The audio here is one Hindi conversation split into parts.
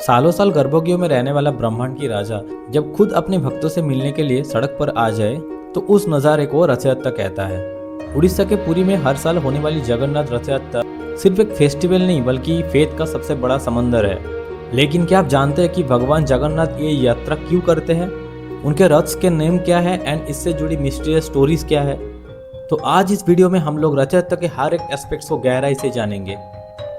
सालों साल गर्भगृह में रहने वाला ब्रह्मांड की राजा जब खुद अपने भक्तों से मिलने के लिए सड़क पर आ जाए तो उस नज़ारे को रथ यात्रा कहता है। उड़ीसा के पुरी में हर साल होने वाली जगन्नाथ रथ यात्रा सिर्फ एक फेस्टिवल नहीं बल्कि फेथ का सबसे बड़ा समंदर है। लेकिन क्या आप जानते हैं कि भगवान जगन्नाथ ये यात्रा क्यों करते हैं, उनके रथ्स के नेम क्या है एंड इससे जुड़ी मिस्टीरियस स्टोरीज क्या है। तो आज इस वीडियो में हम लोग रथ यात्रा के हर एक एस्पेक्ट्स को गहराई से जानेंगे।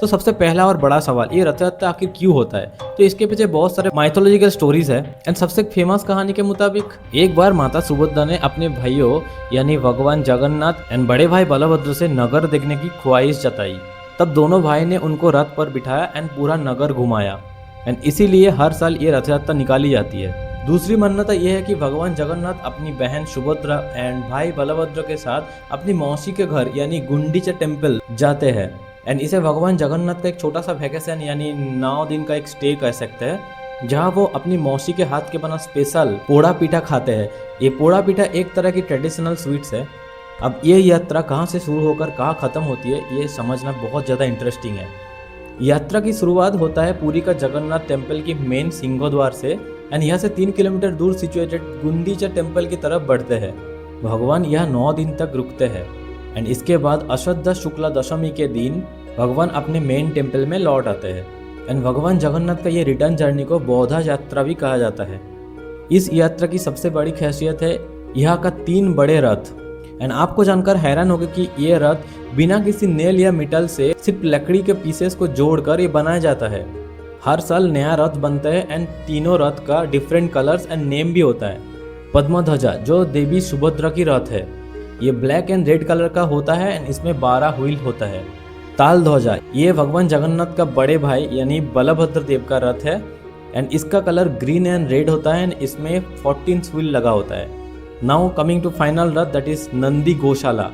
तो सबसे पहला और बड़ा सवाल, ये रथ यात्रा आखिर क्यों होता है? तो इसके पीछे बहुत सारे माइथोलॉजिकल स्टोरीज है एंड सबसे फेमस कहानी के मुताबिक एक बार माता सुभद्रा ने अपने भाइयों यानी भगवान जगन्नाथ एंड बड़े भाई बलभद्र से नगर देखने की ख्वाहिश जताई। तब दोनों भाई ने उनको रथ पर बिठाया एंड पूरा नगर घुमाया एंड इसीलिए हर साल ये रथ यात्रा निकाली जाती है। दूसरी मान्यता यह है कि भगवान जगन्नाथ अपनी बहन सुभद्रा एंड भाई बलभद्र के साथ अपनी मौसी के घर यानी गुंडीचा टेम्पल जाते हैं एंड इसे भगवान जगन्नाथ का एक छोटा सा वैकेशन यानी 9 दिन का एक स्टे कह सकते हैं, जहां वो अपनी मौसी के हाथ के बना स्पेशल पोड़ा पीठा खाते हैं। ये पोड़ा पीठा एक तरह की ट्रेडिशनल स्वीट्स है। अब ये यात्रा कहाँ से शुरू होकर कहाँ खत्म होती है ये समझना बहुत ज़्यादा इंटरेस्टिंग है। यात्रा की शुरुआत होता है पुरी का जगन्नाथ टेम्पल की मेन सिंहद्वार से एंड यहाँ से 3 किलोमीटर दूर सिचुएटेड गुंडीचा टेम्पल की तरफ बढ़ते हैं। भगवान यहाँ 9 दिन तक रुकते हैं एंड इसके बाद अश्वत्थ शुक्ला दशमी के दिन भगवान अपने मेन टेम्पल में लौट आते हैं एंड भगवान जगन्नाथ का ये रिटर्न जर्नी को बौद्धा यात्रा भी कहा जाता है। इस यात्रा की सबसे बड़ी खासियत है यहाँ का 3 बड़े रथ एंड आपको जानकर हैरान होगा कि ये रथ बिना किसी नेल या मेटल से सिर्फ लकड़ी के पीसेस को जोड़कर ये बनाया जाता है। हर साल नया रथ बनता है एंड तीनों रथ का डिफरेंट कलर्स एंड नेम भी होता है। पद्मध्वजा जो देवी सुभद्रा की रथ है, ये ब्लैक एंड रेड कलर का होता है एंड इसमें 12 व्हील होता है। ताल ध्वजा ये भगवान जगन्नाथ का बड़े भाई यानी बलभद्र देव का रथ है एंड इसका कलर ग्रीन एंड रेड होता है एंड इसमें 14 व्हील लगा होता है। Now coming to final Rath that is Nandi गौशाला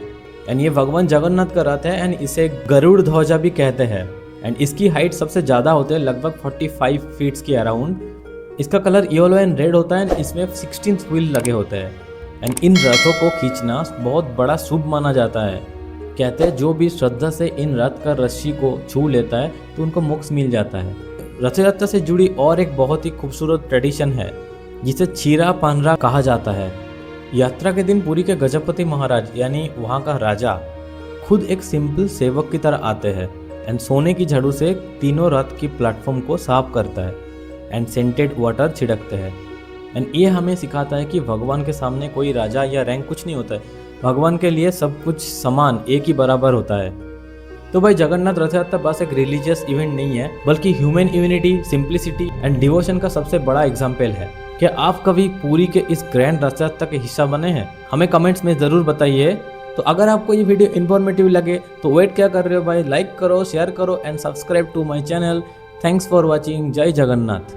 एंड ये भगवान जगन्नाथ का रथ है एंड इसे गरुड़ ध्वजा भी कहते हैं एंड इसकी हाइट सबसे ज़्यादा होते हैं लगभग 45 फीट्स के अराउंड। इसका कलर येलो एंड रेड होता है एंड इसमें 16 व्हील लगे होते हैं एंड इन रथों को खींचना बहुत बड़ा शुभ माना जाता है। कहते हैं जो भी श्रद्धा से इन रथ का रस्सी को छू लेता है तो उनको मोक्ष मिल जाता है। रथ यात्रा से जुड़ी और एक बहुत ही खूबसूरत ट्रेडिशन है जिसे छीरा पानरा कहा जाता है। यात्रा के दिन पुरी के गजपति महाराज यानी वहाँ का राजा खुद एक सिंपल सेवक की तरह आते हैं एंड सोने की झाड़ू से तीनों रथ की प्लेटफॉर्म को साफ करता है एंड सेंटेड वाटर छिड़कते हैं एंड ये हमें सिखाता है कि भगवान के सामने कोई राजा या रैंक कुछ नहीं होता है। भगवान के लिए सब कुछ समान एक ही बराबर होता है। तो भाई जगन्नाथ रथ यात्रा बस एक रिलीजियस इवेंट नहीं है बल्कि human unity, simplicity and devotion का सबसे बड़ा एग्जाम्पल है। क्या आप कभी पुरी के इस ग्रैंड रथ यात्रा के हिस्सा बने हैं? हमें कमेंट्स में ज़रूर बताइए। तो अगर आपको ये वीडियो इन्फॉर्मेटिव लगे तो वेट क्या कर रहे हो भाई, लाइक करो, शेयर करो and subscribe to my channel. Thanks for watching. जय जगन्नाथ।